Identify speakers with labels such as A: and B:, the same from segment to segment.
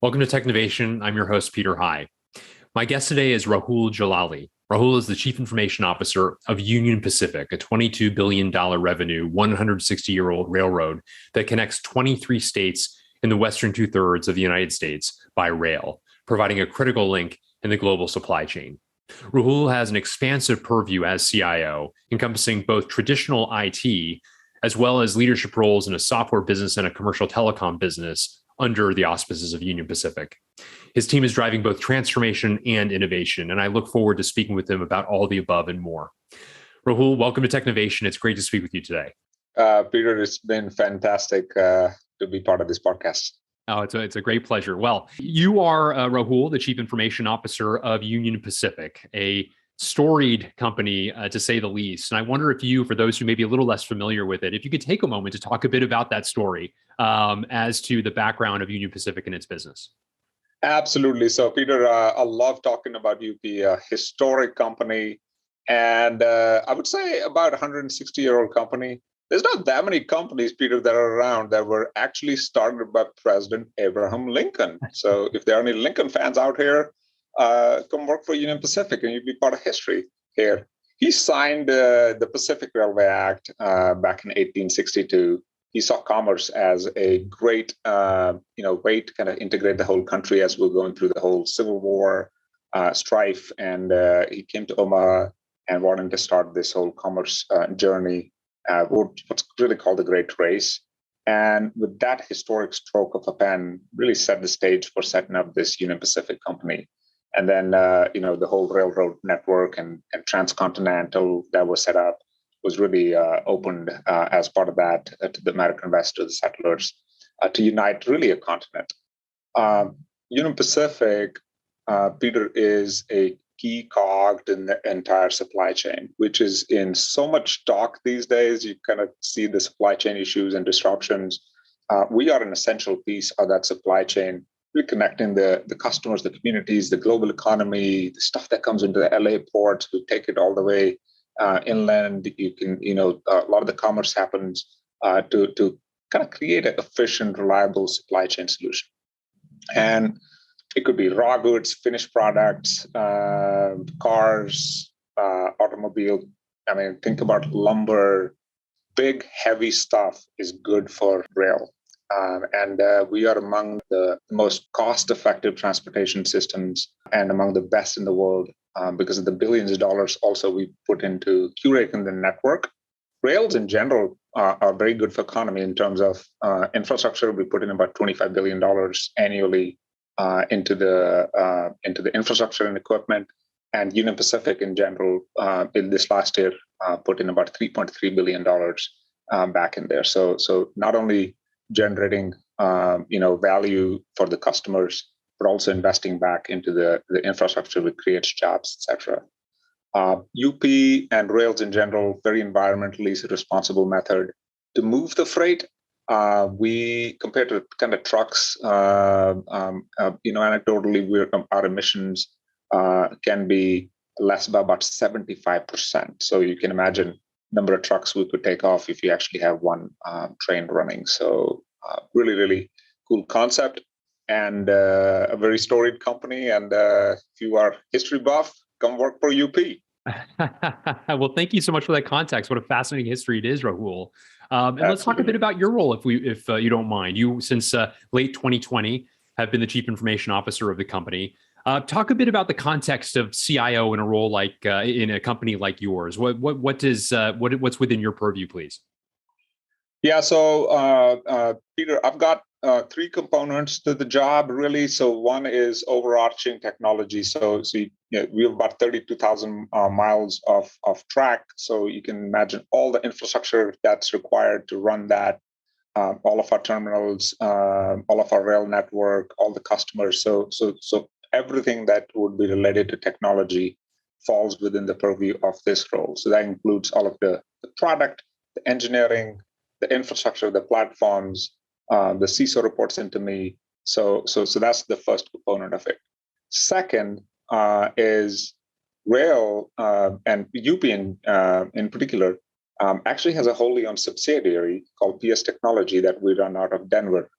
A: Welcome to Technovation. I'm your host, Peter High. My guest today is Rahul Jalali. Rahul is the Chief Information Officer of Union Pacific, a $22 billion revenue, 160-year-old railroad that connects 23 states in the western two-thirds of the United States by rail, providing a critical link in the global supply chain. Rahul has an expansive purview as CIO, encompassing both traditional IT as well as leadership roles in a software business and a commercial telecom business under the auspices of Union Pacific. His team is driving both transformation and innovation, and I look forward to speaking with him about all the above and more. Rahul, welcome to Technovation. It's great to speak with you today.
B: Peter, it's been fantastic to be part of this podcast.
A: Oh, it's a great pleasure. Well, you are, Rahul, the Chief Information Officer of Union Pacific, a storied company, to say the least. And I wonder if you, for those who may be a little less familiar with it, if you could take a moment to talk a bit about that story as to the background of Union Pacific and its business.
B: Absolutely. So, Peter, I love talking about UP, a historic company, and I would say about a 160-year-old company. There's not that many companies, Peter, that are around that were actually started by President Abraham Lincoln. So if there are any Lincoln fans out here, come work for Union Pacific and you'll be part of history here. He signed the Pacific Railway Act back in 1862. He saw commerce as a great way to kind of integrate the whole country as we're going through the whole Civil War strife. And he came to Omaha and wanted to start this whole commerce journey, what's really called the Great Race. And with that historic stroke of a pen, really set the stage for setting up this Union Pacific company. And then, the whole railroad network and transcontinental that was set up was really opened as part of that to the American West, to the settlers, to unite really a continent. Union Pacific, Peter, is a key cog in the entire supply chain, which is in so much talk these days. You kind of see the supply chain issues and disruptions. We are an essential piece of that supply chain, reconnecting the customers, the communities, the global economy, the stuff that comes into the LA ports. We take it all the way inland. You can, a lot of the commerce happens to kind of create an efficient, reliable supply chain solution. And it could be raw goods, finished products, cars, automobile. I mean, think about lumber. Big, heavy stuff is good for rail. And we are among the most cost-effective transportation systems and among the best in the world because of the billions of dollars also we put into curating the network. Rails in general are very good for economy in terms of infrastructure. We put in about $25 billion annually into the infrastructure and equipment. And Union Pacific in general, in this last year, put in about $3.3 billion back in there. So not only generating value for the customers, but also investing back into the infrastructure which creates jobs, etc. UP and rails in general, very environmentally responsible method to move the freight. We compared to kind of trucks, anecdotally, our emissions can be less by about 75%. So you can imagine number of trucks we could take off if you actually have one train running. So really, really cool concept and a very storied company. And if you are history buff, come work for UP.
A: Well, thank you so much for that context. What a fascinating history it is, Rahul. And let's talk a bit about your role, if you don't mind. You, since late 2020, have been the Chief Information Officer of the company. Talk a bit about the context of CIO in a role like in a company like yours. What's within your purview, please?
B: Yeah. So, Peter, I've got three components to the job, really. So one is overarching technology. So we have about 32,000 miles of track. So you can imagine all the infrastructure that's required to run that, all of our terminals, all of our rail network, all the customers. So everything that would be related to technology falls within the purview of this role. So that includes all of the product, the engineering, the infrastructure, the platforms. The CISO reports into me. So that's the first component of it. Second is rail and UP in particular actually has a wholly owned subsidiary called PS Technology that we run out of Denver,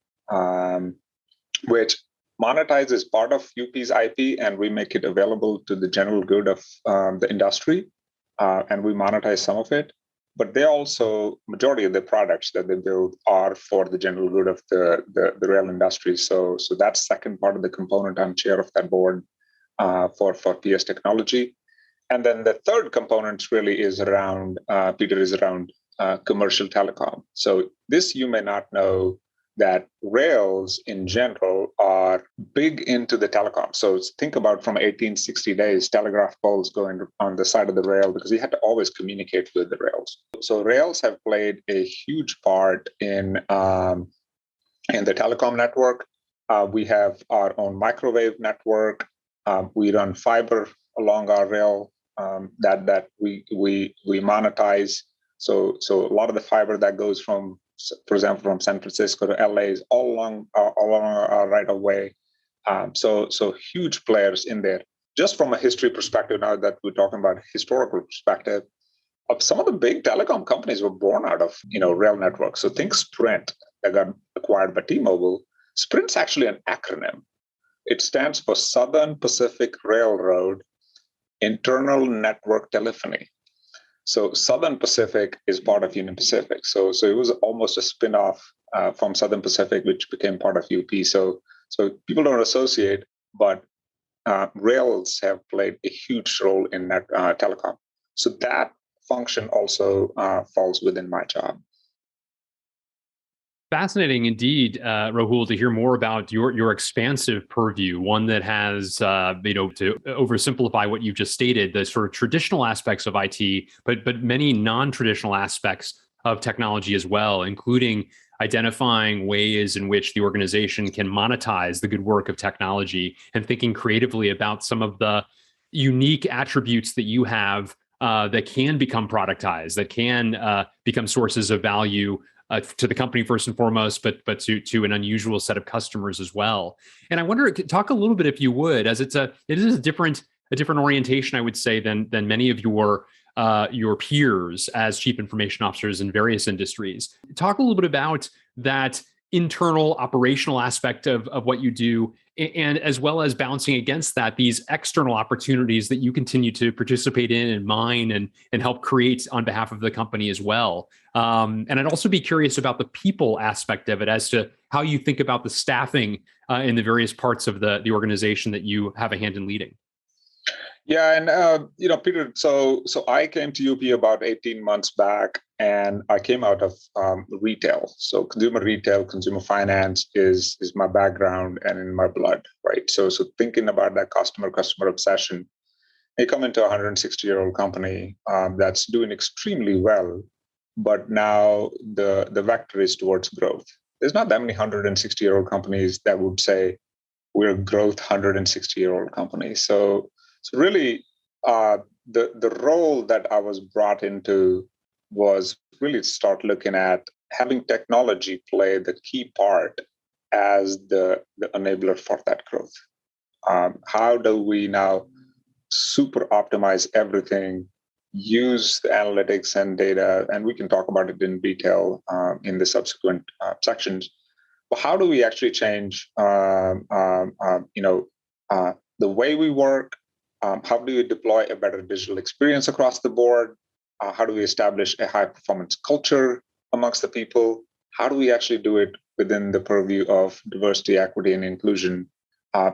B: which Monetize is part of UP's IP, and we make it available to the general good of the industry, and we monetize some of it. But they also, majority of the products that they build are for the general good of the rail industry. So that's second part of the component. I'm chair of that board for PS Technology. And then the third component really is around, Peter, is around commercial telecom. So this you may not know, that rails in general are big into the telecom. So think about from 1860 days, telegraph poles going on the side of the rail because you had to always communicate with the rails. So rails have played a huge part in the telecom network. We have our own microwave network. We run fiber along our rail that we monetize. So a lot of the fiber that goes from, for example, from San Francisco to LA is all along our right of way. So huge players in there. Just from a history perspective, now that we're talking about historical perspective, some of the big telecom companies were born out of rail networks. So think Sprint that got acquired by T-Mobile. Sprint's actually an acronym. It stands for Southern Pacific Railroad Internal Network Telephony. So Southern Pacific is part of Union Pacific. So it was almost a spin-off from Southern Pacific, which became part of UP. So people don't associate, but rails have played a huge role in that telecom. So that function also falls within my job.
A: Fascinating indeed, Rahul, to hear more about your expansive purview, one that has, to oversimplify what you've just stated, the sort of traditional aspects of IT, but many non-traditional aspects of technology as well, including identifying ways in which the organization can monetize the good work of technology and thinking creatively about some of the unique attributes that you have that can become productized, that can become sources of value to the company first and foremost, but to an unusual set of customers as well. And I wonder, talk a little bit, if you would, as it is a different orientation, I would say, than many of your peers as chief information officers in various industries. Talk a little bit about that internal operational aspect of what you do, and as well as balancing against that these external opportunities that you continue to participate in and mine and help create on behalf of the company as well. And I'd also be curious about the people aspect of it, as to how you think about the staffing in the various parts of the organization that you have a hand in leading.
B: Yeah, and Peter, so I came to UP about 18 months back, and I came out of retail. So consumer retail, consumer finance is my background and in my blood, right? So thinking about that customer obsession, you come into a 160-year-old company that's doing extremely well, but now the vector is towards growth. There's not that many 160-year-old companies that would say we're a growth 160-year-old company. So really, the role that I was brought into was really to start looking at having technology play the key part as the enabler for that growth. How do we now super optimize everything, use the analytics and data, and we can talk about it in detail in the subsequent sections. But how do we actually change, the way we work? How do we deploy a better digital experience across the board? How do we establish a high-performance culture amongst the people? How do we actually do it within the purview of diversity, equity, and inclusion?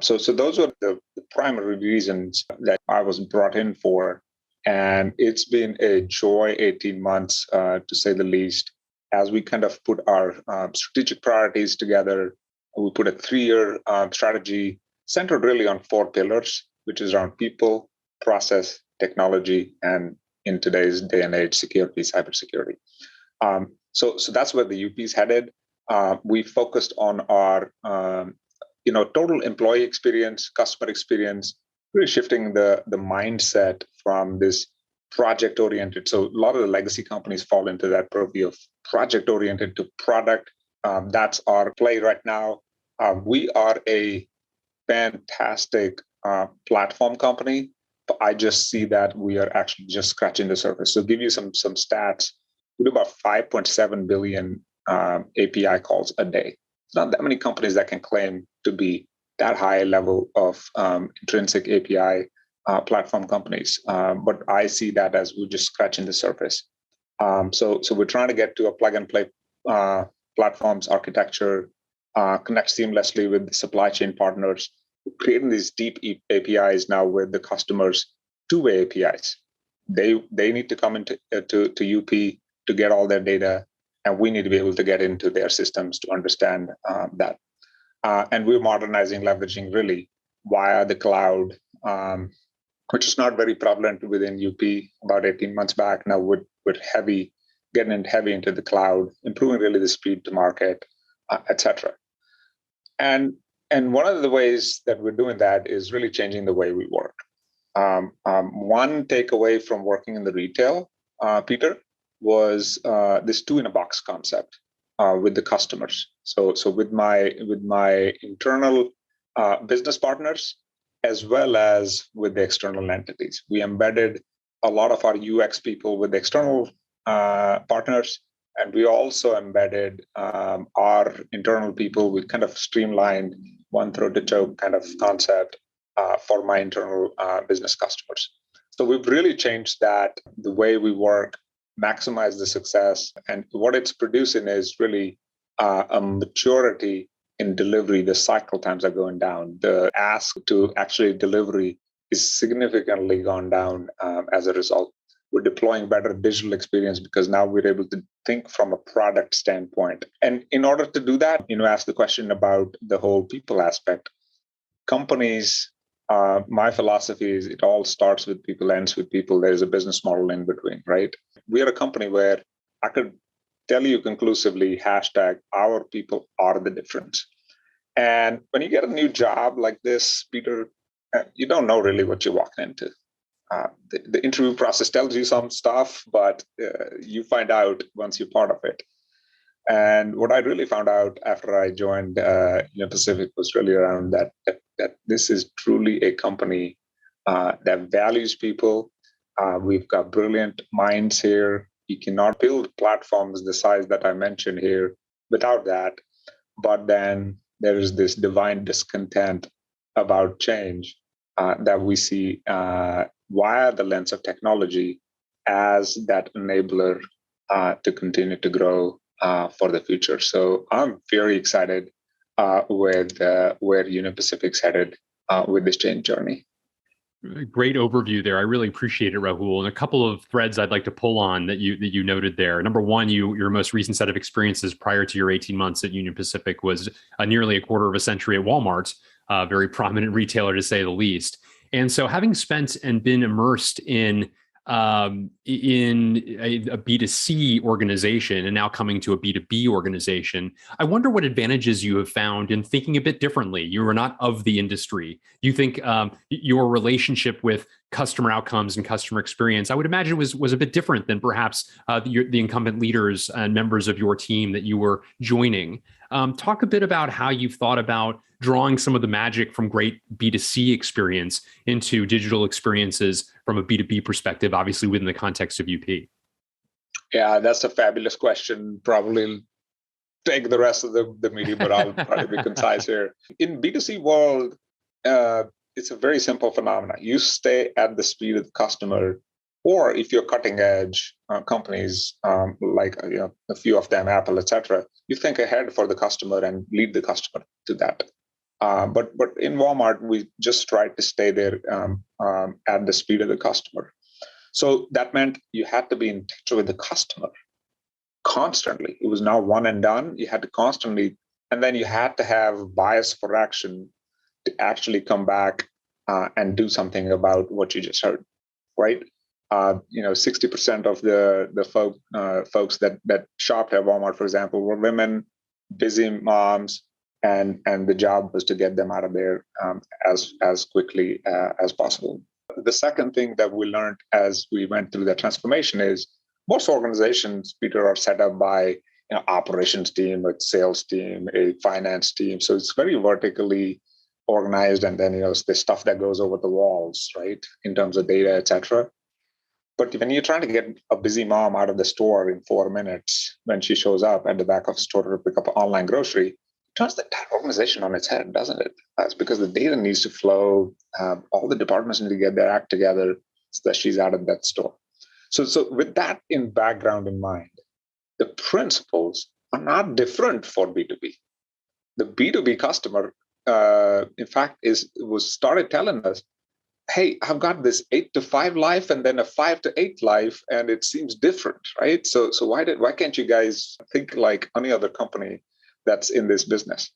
B: So those were the primary reasons that I was brought in for. And it's been a joy 18 months, to say the least, as we kind of put our strategic priorities together. We put a 3-year strategy centered really on 4 pillars, which is around people, process, technology, and in today's day and age, security, cybersecurity. So that's where the UP is headed. We focused on our total employee experience, customer experience, really shifting the mindset from this project-oriented. So a lot of the legacy companies fall into that purview of project-oriented to product. That's our play right now. We are a fantastic platform company, but I just see that we are actually just scratching the surface. So give you some stats. We do about 5.7 billion API calls a day. It's not that many companies that can claim to be that high level of intrinsic API platform companies. But I see that as we're just scratching the surface. So we're trying to get to a plug and play platforms architecture, connect seamlessly with the supply chain partners, creating these deep APIs now with the customers, two-way APIs. They need to come into to UP to get all their data, and we need to be able to get into their systems to understand that. And we're modernizing, leveraging really via the cloud, which is not very prevalent within UP about 18 months back. Now we're getting heavy into the cloud, improving really the speed to market, etc. And one of the ways that we're doing that is really changing the way we work. One takeaway from working in the retail, Peter, was this two-in-a-box concept with the customers. So with my internal business partners, as well as with the external entities, we embedded a lot of our UX people with the external partners, and we also embedded our internal people. We kind of streamlined one throat to choke kind of concept for my internal business customers. So we've really changed that, the way we work, maximize the success. And what it's producing is really a maturity in delivery. The cycle times are going down. The ask to actually delivery is significantly gone down as a result. We're deploying better digital experience because now we're able to think from a product standpoint. And in order to do that, ask the question about the whole people aspect. Companies, my philosophy is it all starts with people, ends with people. There's a business model in between, right? We are a company where I could tell you conclusively, hashtag, our people are the difference. And when you get a new job like this, Peter, you don't know really what you're walking into. The interview process tells you some stuff, but you find out once you're part of it. And what I really found out after I joined Pacific was really around that this is truly a company that values people. We've got brilliant minds here. You cannot build platforms the size that I mentioned here without that. But then there is this divine discontent about change that we see via the lens of technology as that enabler to continue to grow for the future. So I'm very excited with where Union Pacific's headed with this change journey.
A: Great overview there. I really appreciate it, Rahul. And a couple of threads I'd like to pull on that you noted there. Number one, your most recent set of experiences prior to your 18 months at Union Pacific was nearly a quarter of a century at Walmart, a very prominent retailer to say the least. And so having spent and been immersed in a B2C organization and now coming to a B2B organization, I wonder what advantages you have found in thinking a bit differently. You are not of the industry. You think your relationship with customer outcomes and customer experience, I would imagine was a bit different than perhaps the incumbent leaders and members of your team that you were joining. Talk a bit about how you've thought about drawing some of the magic from great B2C experience into digital experiences from a B2B perspective, obviously within the context of UP.
B: Yeah, that's a fabulous question. Probably take the rest of the meeting, but I'll try to be concise here. In B2C world, it's a very simple phenomenon. You stay at the speed of the customer, or if you're cutting edge companies like a few of them, Apple, etc., you think ahead for the customer and lead the customer to that. But in Walmart, we just tried to stay there at the speed of the customer. So that meant you had to be in touch with the customer constantly. It was not one and done. You had to constantly, and then you had to have bias for action to actually come back and do something about what you just heard, right? 60% of the folks that shopped at Walmart, for example, were women, busy moms, and the job was to get them out of there as quickly as possible. The second thing that we learned as we went through that transformation is most organizations, Peter, are set up by operations team, a sales team, a finance team. So it's very vertically organized, and then the stuff that goes over the walls, right, in terms of data, etc. But when you're trying to get a busy mom out of the store in 4 minutes when she shows up at the back of the store to pick up online grocery, turns the entire organization on its head, doesn't it? That's because the data needs to flow. All the departments need to get their act together so that she's out of that store. So with that in background in mind, the principles are not different for B2B. The B2B customer, in fact, was started telling us, hey, I've got this 8 to 5 life and then a 5 to 8 life, and it seems different, right? So why can't you guys think like any other company that's in this business?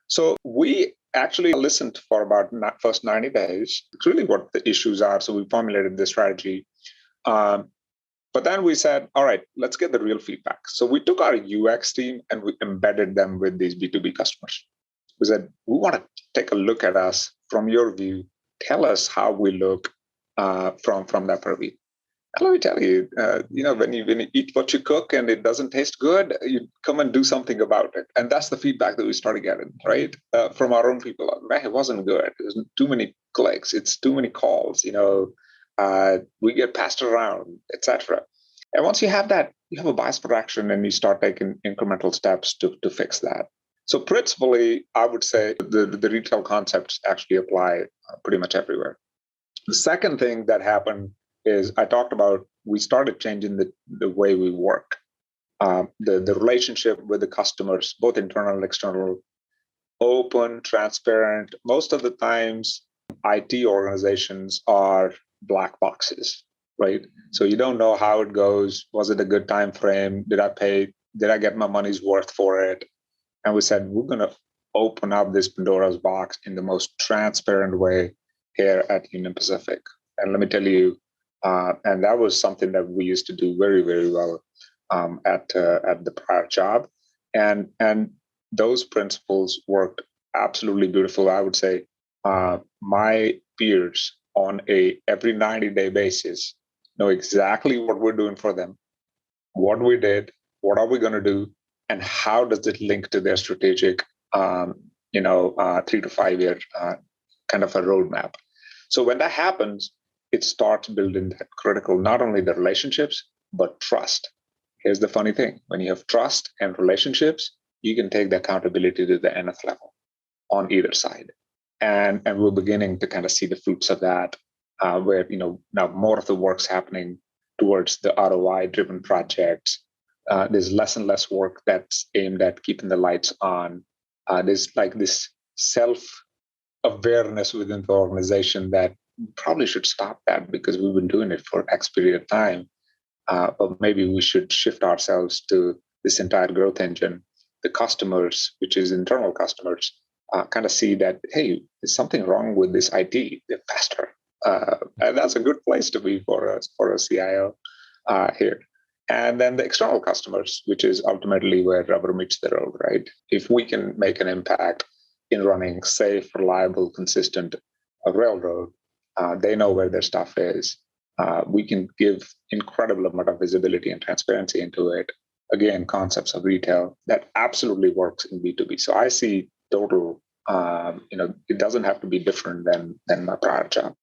B: So we actually listened for about first 90 days, really what the issues are. So we formulated this strategy. But then we said, all right, let's get the real feedback. So we took our UX team and we embedded them with these B2B customers. We said, we want to take a look at us from your view. Tell us how we look from that purview. And let me tell you, when you eat what you cook and it doesn't taste good, you come and do something about it. And that's the feedback that we started getting, right? From our own people. Man, it wasn't good. There's too many clicks. It's too many calls. We get passed around, etc. And once you have that, you have a bias for action and you start taking incremental steps to fix that. So principally, I would say the retail concepts actually apply pretty much everywhere. The second thing that happened is I talked about we started changing the way we work. The relationship with the customers, both internal and external, open, transparent. Most of the times, IT organizations are black boxes, right? So you don't know how it goes. Was it a good time frame? Did I pay? Did I get my money's worth for it? And we said, we're going to open up this Pandora's box in the most transparent way here at Union Pacific. And let me tell you, and that was something that we used to do very, very well at the prior job. And those principles worked absolutely beautiful. I would say my peers on every 90-day basis know exactly what we're doing for them, what we did, what are we going to do, and how does it link to their strategic, 3 to 5 year kind of a roadmap. So when that happens, it starts building that critical, not only the relationships, but trust. Here's the funny thing. When you have trust and relationships, you can take the accountability to the nth level on either side. And we're beginning to kind of see the fruits of that, where, now more of the work's happening towards the ROI-driven projects. There's less and less work that's aimed at keeping the lights on. There's like this self-awareness within the organization that probably should stop that because we've been doing it for X period of time. But maybe we should shift ourselves to this entire growth engine. The customers, which is internal customers, kind of see that, hey, there's something wrong with this IT. They're faster. And that's a good place to be for a CIO here. And then the external customers, which is ultimately where rubber meets the road, right? If we can make an impact in running safe, reliable, consistent railroad, they know where their stuff is. We can give incredible amount of visibility and transparency into it. Again, concepts of retail that absolutely works in B2B. So I see total, it doesn't have to be different than my prior job.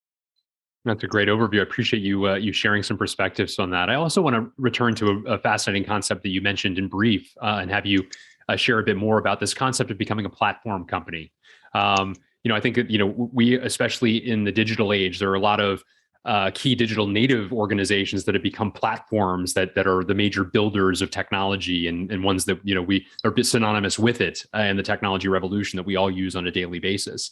A: That's a great overview. I appreciate you sharing some perspectives on that. I also want to return to a fascinating concept that you mentioned in brief and have you share a bit more about this concept of becoming a platform company. I think that, we, especially in the digital age, there are a lot of key digital native organizations that have become platforms that are the major builders of technology and ones that, we are synonymous with it and the technology revolution that we all use on a daily basis.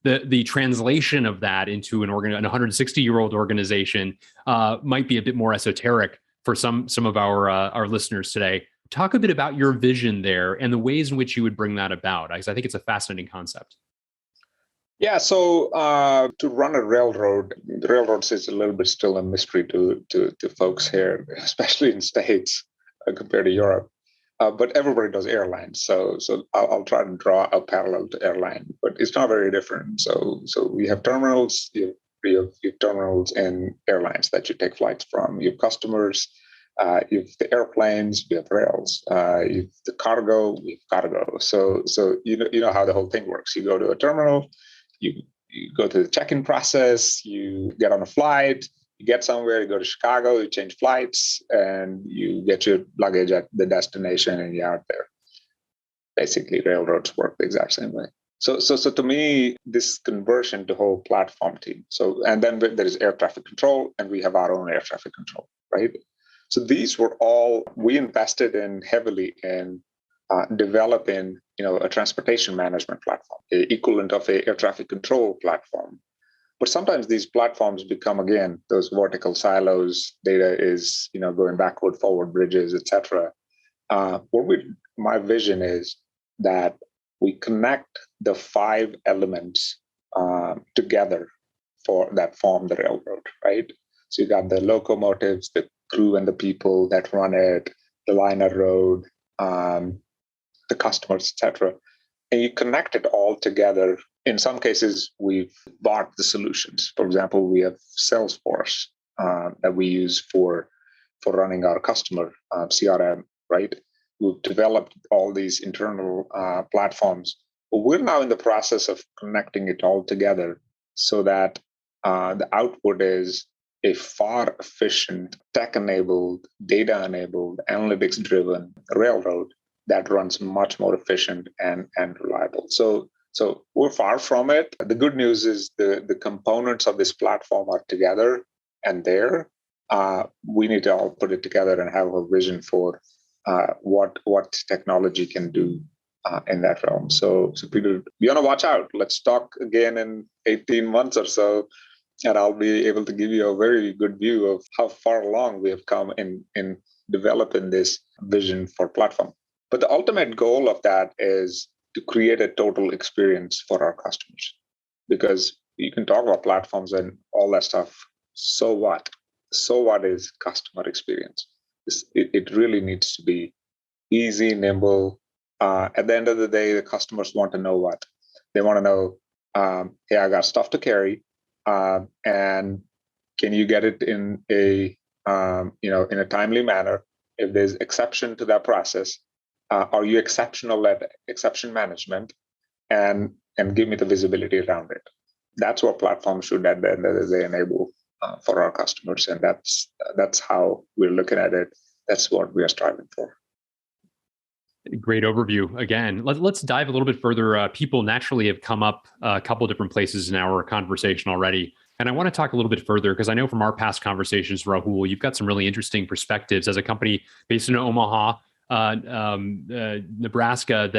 A: The translation of that into an 160-year-old organization might be a bit more esoteric for some of our listeners today. Talk a bit about your vision there and the ways in which you would bring that about, because I think it's a fascinating concept.
B: Yeah, so to run a railroad, the railroads is a little bit still a mystery to folks here, especially in States compared to Europe. But everybody does airlines, so I'll try to draw a parallel to airline, but it's not very different. So we have terminals. You have terminals in airlines that you take flights from. You have customers. You have the airplanes. You have rails. You have the cargo. You have cargo. So you know how the whole thing works. You go to a terminal. You go to the check-in process, you get on a flight, you get somewhere, you go to Chicago, you change flights, and you get your luggage at the destination and you're out there. basically railroads work the exact same way. So to me, this conversion to whole platform team. So, and then there is air traffic control, and we have our own air traffic control, right? So these were all we invested in heavily in developing, a transportation management platform, the equivalent of a air traffic control platform. But sometimes these platforms become, again, those vertical silos. Data is, going backward, forward, bridges, etc. My vision is that we connect the 5 elements together that form the railroad, right? So you got the locomotives, the crew and the people that run it, the line of road, the customers, etc. And you connect it all together. In some cases, we've bought the solutions. For example, we have Salesforce that we use for running our customer CRM, right? We've developed all these internal platforms. But we're now in the process of connecting it all together so that the output is a far efficient, tech-enabled, data-enabled, analytics-driven railroad that runs much more efficient and reliable. So we're far from it. The good news is the components of this platform are together and there. We need to all put it together and have a vision for what technology can do in that realm. So Peter, you want to watch out. Let's talk again in 18 months or so, and I'll be able to give you a very good view of how far along we have come in developing this vision for platform. But the ultimate goal of that is to create a total experience for our customers. Because you can talk about platforms and all that stuff. So what? So what is customer experience? It really needs to be easy, nimble. At the end of the day, the customers want to know what? They want to know, hey, I got stuff to carry, and can you get it in a in a timely manner? If there's exception to that process, are you exceptional at exception management? And give me the visibility around it. That's what platforms should at the end of the day enable for our customers, and that's how we're looking at it. That's what we are striving for.
A: Great overview. Again, let's dive a little bit further. People naturally have come up a couple of different places in our conversation already. And I want to talk a little bit further because I know from our past conversations, Rahul, you've got some really interesting perspectives as a company based in Omaha, Nebraska,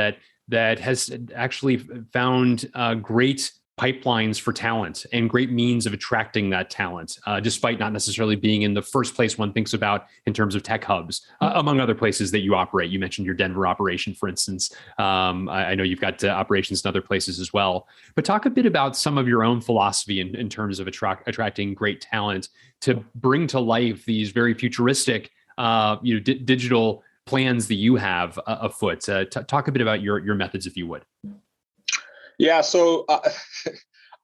A: that has actually found great pipelines for talent and great means of attracting that talent, despite not necessarily being in the first place one thinks about in terms of tech hubs, among other places that you operate. You mentioned your Denver operation, for instance. I know you've got operations in other places as well. But talk a bit about some of your own philosophy in terms of attracting great talent to bring to life these very futuristic, digital plans that you have afoot. Talk a bit about your methods, if you would.
B: Yeah, so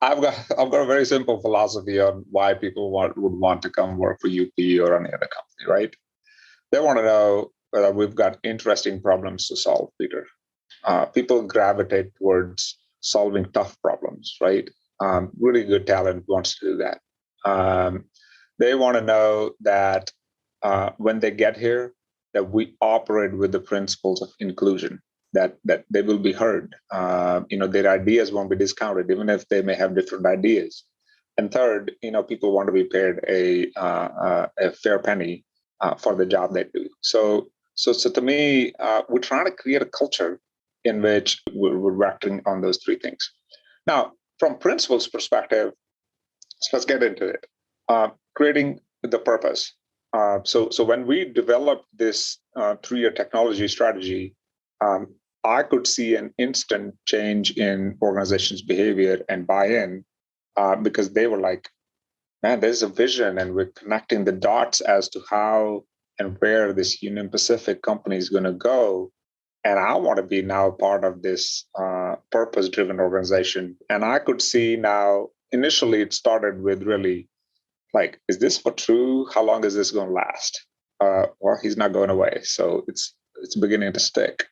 B: I've got a very simple philosophy on why people would want to come work for UP or any other company, right? They want to know whether we've got interesting problems to solve, Peter. People gravitate towards solving tough problems, right? Really good talent wants to do that. They want to know that when they get here, that we operate with the principles of inclusion. That they will be heard. Their ideas won't be discounted, even if they may have different ideas. And third, people want to be paid a fair penny for the job they do. So to me, we're trying to create a culture in which we're acting on those 3 things. Now, from principles perspective, let's get into it. Creating the purpose. So when we developed this 3-year technology strategy, I could see an instant change in organizations' behavior and buy-in because they were like, man, there's a vision and we're connecting the dots as to how and where this Union Pacific company is going to go. And I want to be now part of this purpose-driven organization. And I could see now, initially it started with really like, is this for true? How long is this going to last? Well, he's not going away. So it's beginning to stick.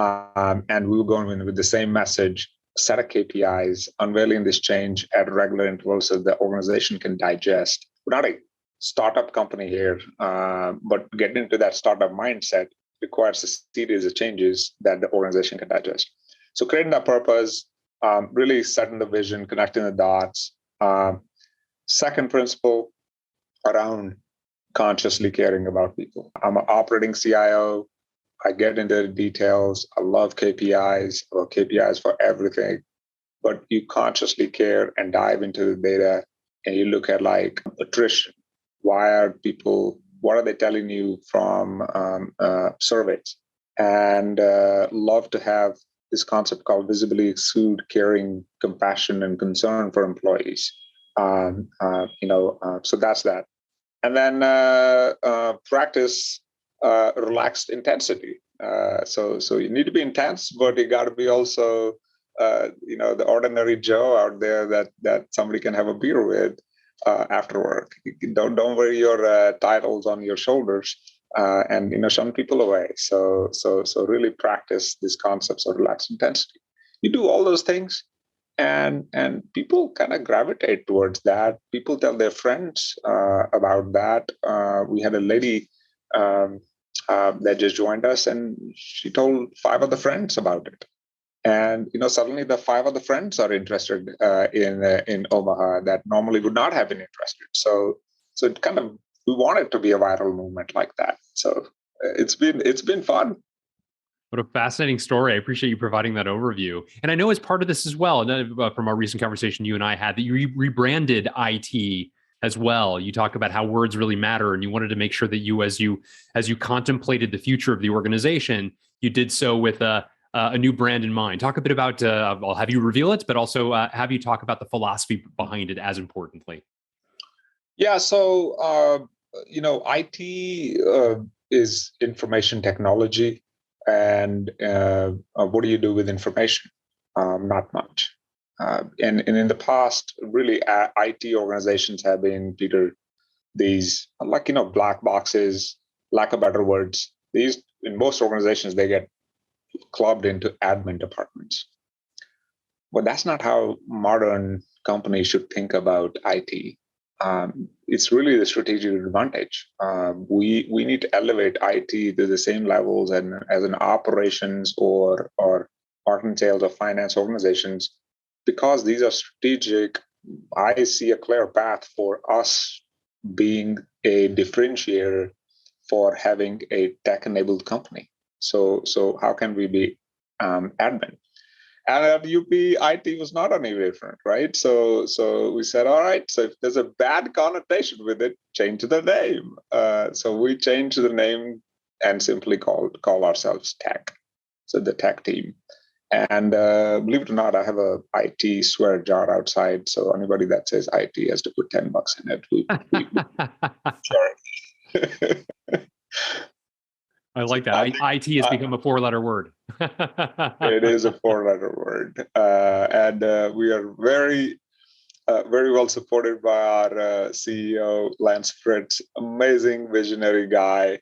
B: And we were going in with the same message, set of KPIs, unveiling this change at regular intervals so the organization can digest. We're not a startup company here, but getting into that startup mindset requires a series of changes that the organization can digest. So creating that purpose, really setting the vision, connecting the dots. Second principle around consciously caring about people. I'm an operating CIO. I get into the details. I love KPIs. I love KPIs for everything. But you consciously care and dive into the data and you look at like attrition. Why are people, what are they telling you from surveys? And love to have this concept called visibly exude caring, compassion, and concern for employees. So that's that. And then practice relaxed intensity. So you need to be intense, but you got to be also, the ordinary Joe out there that somebody can have a beer with after work. Don't wear your titles on your shoulders and shun people away. So really practice these concepts of relaxed intensity. You do all those things, and people kind of gravitate towards that. People tell their friends about that. We had a lady that just joined us, and she told 5 of the friends about it. And suddenly the 5 of the friends are interested in Omaha that normally would not have been interested. So it kind of, we want it to be a viral movement like that. So it's been fun.
A: What a fascinating story. I appreciate you providing that overview. And I know as part of this as well, from our recent conversation you and I had, that you rebranded IT as well. You talk about how words really matter, and you wanted to make sure that as you contemplated the future of the organization, you did so with a new brand in mind. Talk a bit about, I'll have you reveal it, but also have you talk about the philosophy behind it as importantly.
B: Yeah, so, IT is information technology. And what do you do with information? Not much. And in the past, really, IT organizations have been, Peter, these black boxes, lack of better words. These, in most organizations, they get clubbed into admin departments. But that's not how modern companies should think about IT. It's really the strategic advantage. We need to elevate IT to the same levels and as an operations or marketing, sales, or finance organizations, because these are strategic. I see a clear path for us being a differentiator for having a tech-enabled company. So how can we be admin? And at UP, IT was not any different, right? So we said, all right, so if there's a bad connotation with it, change the name. So we changed the name and simply call ourselves Tech. So the Tech team. And believe it or not, I have a IT swear jar outside. So anybody that says IT has to put $10 in it. We sure.
A: I like that. IT has become a 4-letter word.
B: It is a 4-letter word. And we are very well supported by our CEO, Lance Fritz, amazing visionary guy.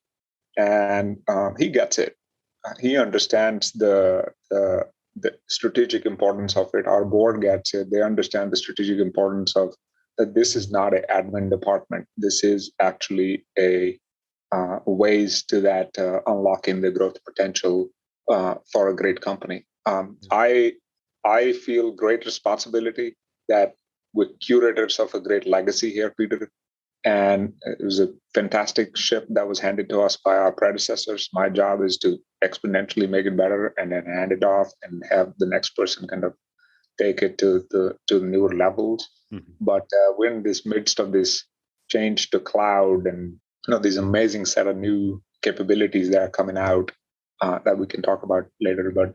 B: And he gets it. He understands the strategic importance of it. Our board gets it. They understand the strategic importance of that. This is not an admin department. This is actually a ways to that unlocking the growth potential for a great company. I feel great responsibility that we're curators of a great legacy here, Peter. And it was a fantastic ship that was handed to us by our predecessors. My job is to exponentially make it better and then hand it off and have the next person kind of take it to the newer levels. Mm-hmm. But we're in this midst of this change to cloud and these amazing set of new capabilities that are coming out that we can talk about later, but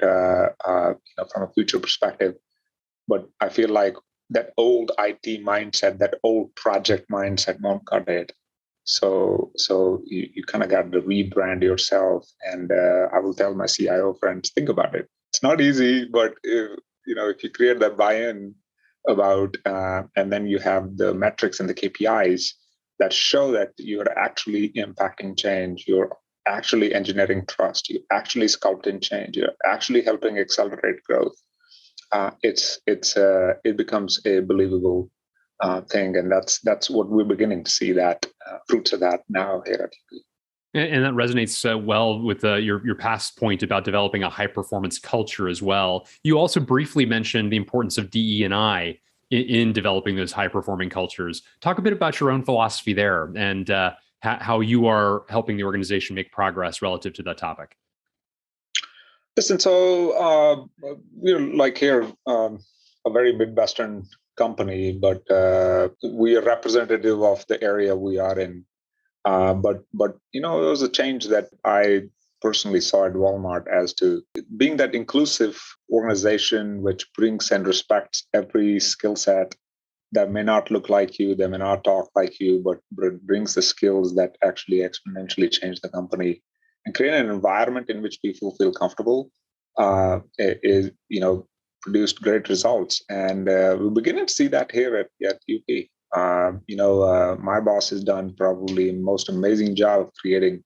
B: from a future perspective. But I feel like that old IT mindset, that old project mindset won't cut it. So you kind of got to rebrand yourself. And I will tell my CIO friends, think about it. It's not easy, but if you create that buy-in about, and then you have the metrics and the KPIs that show that you're actually impacting change, you're actually engineering trust, you're actually sculpting change, you're actually helping accelerate growth. It becomes a believable thing, and that's what we're beginning to see that fruits of that now here at UP.
A: And that resonates well with your past point about developing a high performance culture as well. You also briefly mentioned the importance of DE&I in developing those high performing cultures. Talk a bit about your own philosophy there and how you are helping the organization make progress relative to that topic.
B: Listen, so we're like here a very Midwestern company, but we are representative of the area we are in. But it was a change that I personally saw at Walmart as to being that inclusive organization which brings and respects every skill set that may not look like you, they may not talk like you, but brings the skills that actually exponentially change the company and create an environment in which people feel comfortable. Is produced great results, and we're beginning to see that here at UP. My boss has done probably the most amazing job of creating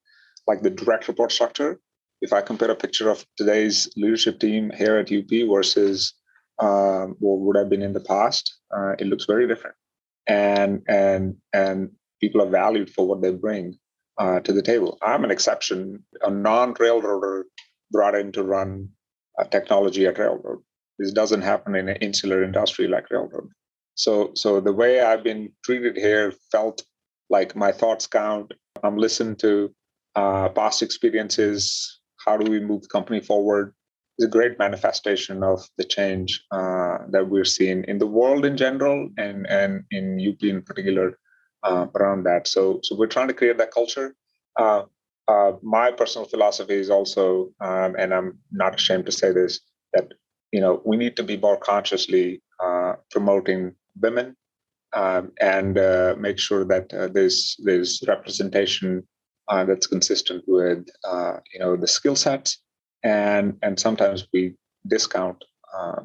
B: like the direct report structure. If I compare a picture of today's leadership team here at UP versus what would have been in the past, it looks very different. And people are valued for what they bring to the table. I'm an exception, a non-railroader brought in to run technology at railroad. This doesn't happen in an insular industry like railroad. So the way I've been treated here felt like my thoughts count. I'm listened to, past experiences. How do we move the company forward? It's a great manifestation of the change that we're seeing in the world in general and in UP in particular around that. So we're trying to create that culture. My personal philosophy is also, and I'm not ashamed to say this, that we need to be more consciously promoting women and make sure that there's representation that's consistent with the skill sets, and sometimes we discount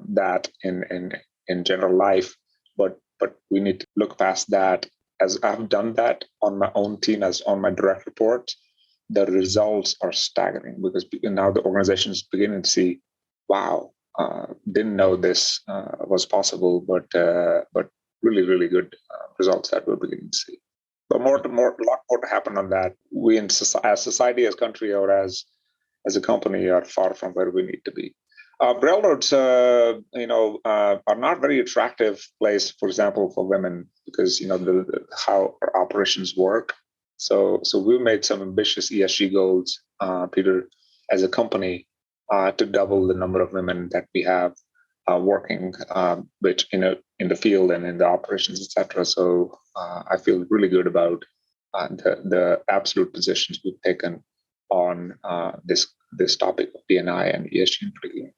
B: that in general life, but we need to look past that. As I've done that on my own team, as on my direct reports, the results are staggering because now the organization is beginning to see, wow, didn't know this was possible, but really, really good results that we're beginning to see. But a lot more to happen on that. We, as society, as country, or as a company, are far from where we need to be. Railroads, are not very attractive place, for example, for women because how our operations work. So we made some ambitious ESG goals, Peter, as a company, to double the number of women that we have working, which in the field and in the operations, etc. So I feel really good about the absolute positions we've taken on this topic of D&I and ESG in particular.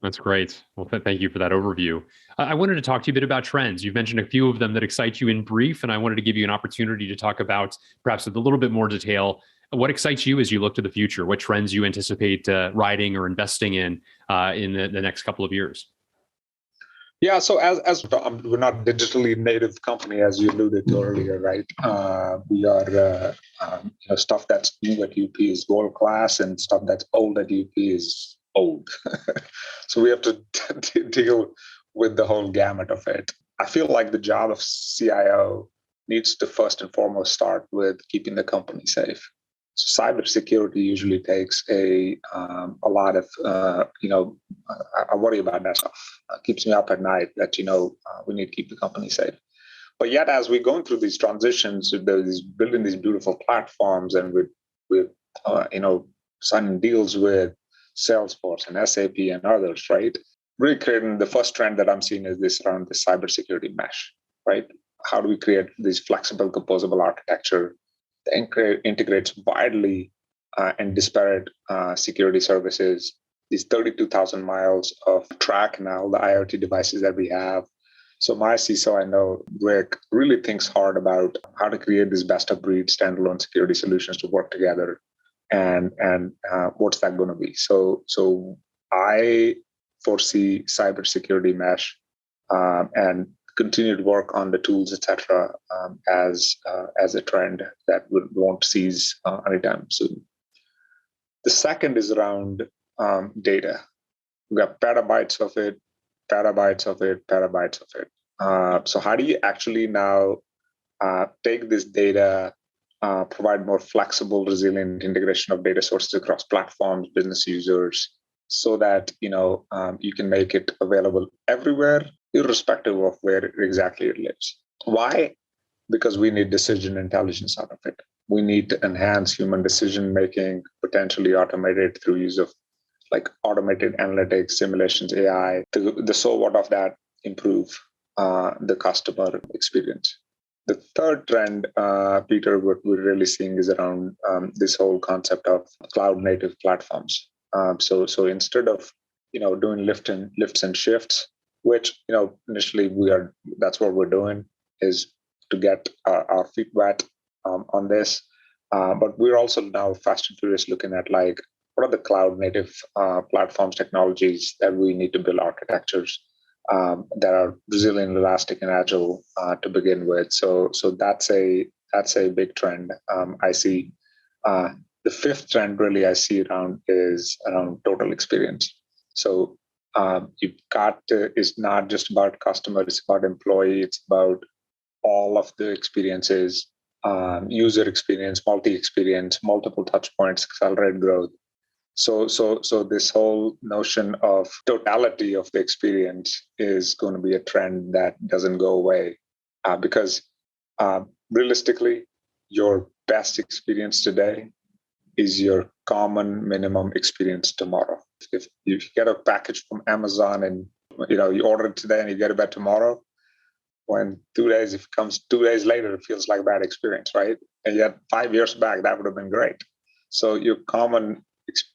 A: That's great. Well, thank you for that overview. I wanted to talk to you a bit about trends. You've mentioned a few of them that excite you in brief, and I wanted to give you an opportunity to talk about, perhaps with a little bit more detail, what excites you as you look to the future, what trends you anticipate riding or investing in the next couple of years.
B: Yeah, so as we're not digitally native company, as you alluded to earlier, right? We are stuff that's new at UP is world class, and stuff that's old at UP is old. So we have to deal with the whole gamut of it. I feel like the job of CIO needs to first and foremost start with keeping the company safe. So cybersecurity usually takes a lot of, I worry about that stuff. Keeps me up at night that, we need to keep the company safe. But yet, as we're going through these transitions, building these beautiful platforms and with signing deals with Salesforce and SAP and others, right? Really creating the first trend that I'm seeing is this around the cybersecurity mesh, right? How do we create this flexible, composable architecture that integrates widely and disparate security services, these 32,000 miles of track now, the IoT devices that we have. So my CISO, I know, Rick, really thinks hard about how to create this best of breed standalone security solutions to work together. And what's that going to be? So I foresee cybersecurity mesh and continued work on the tools, etc., as a trend that won't cease anytime soon. The second is around data. We've got petabytes of it. So how do you actually now take this data provide more flexible, resilient integration of data sources across platforms, business users, so that you can make it available everywhere, irrespective of where exactly it lives. Why? Because we need decision intelligence out of it. We need to enhance human decision making, potentially automate it through use of like automated analytics, simulations, AI. The so what of that improve the customer experience. The third trend, Peter, what we're really seeing is around this whole concept of cloud native platforms. So instead of doing lifts and shifts, which initially that's what we're doing, is to get our feet wet on this. But we're also now fast and furious looking at like what are the cloud native platforms, technologies that we need to build architectures that are resilient, elastic, and agile to begin with. So that's a big trend. I see the fifth trend really I see is around total experience. So you've got it's not just about customer, it's about employee, it's about all of the experiences, user experience, multi-experience, multiple touch points, accelerate growth. So this whole notion of totality of the experience is going to be a trend that doesn't go away because realistically, your best experience today is your common minimum experience tomorrow. If you get a package from Amazon and you order it today and you get it back tomorrow, when if it comes 2 days later, it feels like a bad experience, right? And yet 5 years back, that would have been great. So your common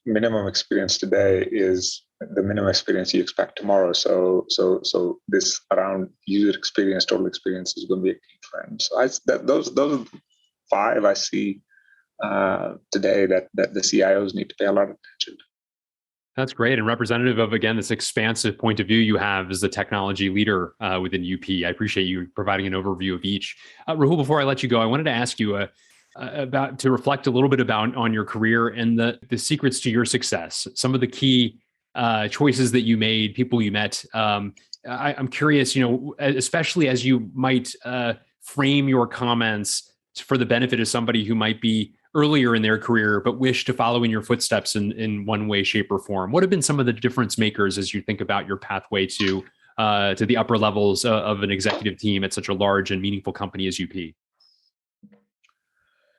B: minimum experience today is the minimum experience you expect tomorrow. So this around user experience, total experience is going to be a key trend. So those are 5 I see today that the CIOs need to pay a lot of attention to.
A: That's great and representative of, again, this expansive point of view you have as the technology leader within UP. I appreciate you providing an overview of each. Rahul, before I let you go, I wanted to ask you to reflect a little bit on your career and the secrets to your success, some of the key choices that you made, people you met. I'm curious, especially as you might frame your comments for the benefit of somebody who might be earlier in their career, but wish to follow in your footsteps in one way, shape, or form. What have been some of the difference makers as you think about your pathway to the upper levels of an executive team at such a large and meaningful company as UP?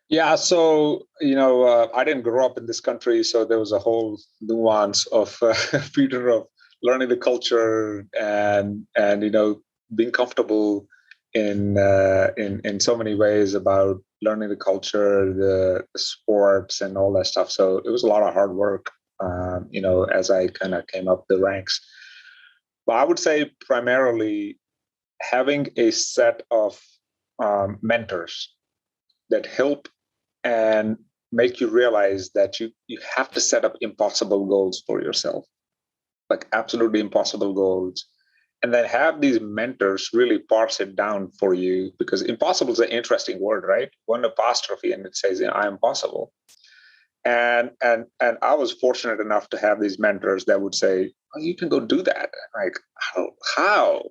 B: Yeah, so I didn't grow up in this country, so there was a whole nuance of Peter, of learning the culture and being comfortable in so many ways about learning the culture, the sports, and all that stuff. So it was a lot of hard work, as I kind of came up the ranks. But I would say primarily having a set of mentors that help and make you realize that you have to set up impossible goals for yourself, like absolutely impossible goals. And then have these mentors really parse it down for you, because impossible is an interesting word, right? One apostrophe and it says, I am possible. And I was fortunate enough to have these mentors that would say, oh, you can go do that. Like, how?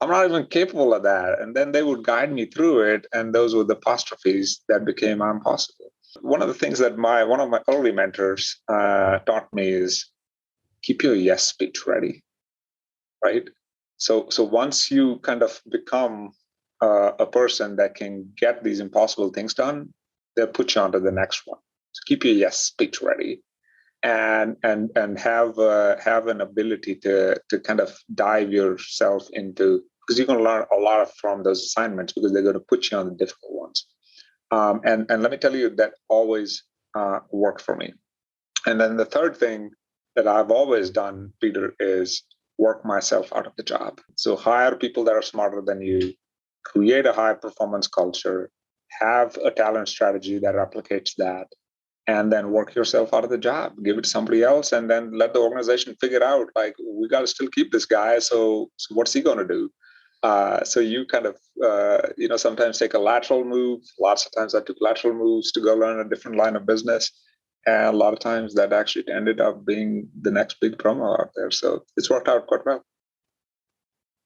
B: I'm not even capable of that. And then they would guide me through it. And those were the apostrophes that became I'm possible. One of the things that one of my early mentors taught me is keep your yes speech ready, right? So once you kind of become a person that can get these impossible things done, they'll put you on to the next one. So keep your yes speech ready, and have an ability to kind of dive yourself into, because you're going to learn a lot from those assignments, because they're going to put you on the difficult ones. And let me tell you, that always worked for me. And then the third thing that I've always done, Peter, is work myself out of the job. So hire people that are smarter than you, create a high performance culture, have a talent strategy that replicates that, and then work yourself out of the job, give it to somebody else, and then let the organization figure out, like, we got to still keep this guy. So what's he going to do? So you kind of, sometimes take a lateral move. Lots of times I took lateral moves to go learn a different line of business. And a lot of times that actually ended up being the next big promo out there. So it's worked out quite well.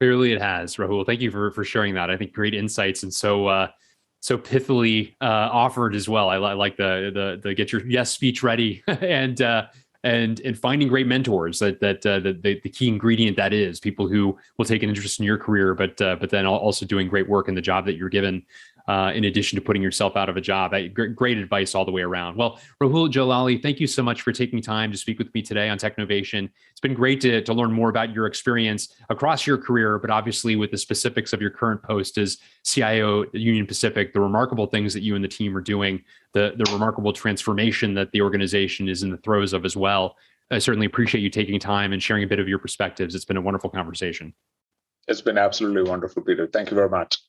A: Clearly it has, Rahul. Thank you for sharing that. I think great insights. And so so pithily offered as well. I like the get your yes speech ready and finding great mentors. The key ingredient that is people who will take an interest in your career, but then also doing great work in the job that you're given. In addition to putting yourself out of a job. Great advice all the way around. Well, Rahul Jalali, thank you so much for taking time to speak with me today on Technovation. It's been great to learn more about your experience across your career, but obviously with the specifics of your current post as CIO at Union Pacific, the remarkable things that you and the team are doing, the remarkable transformation that the organization is in the throes of as well. I certainly appreciate you taking time and sharing a bit of your perspectives. It's been a wonderful conversation.
B: It's been absolutely wonderful, Peter. Thank you very much.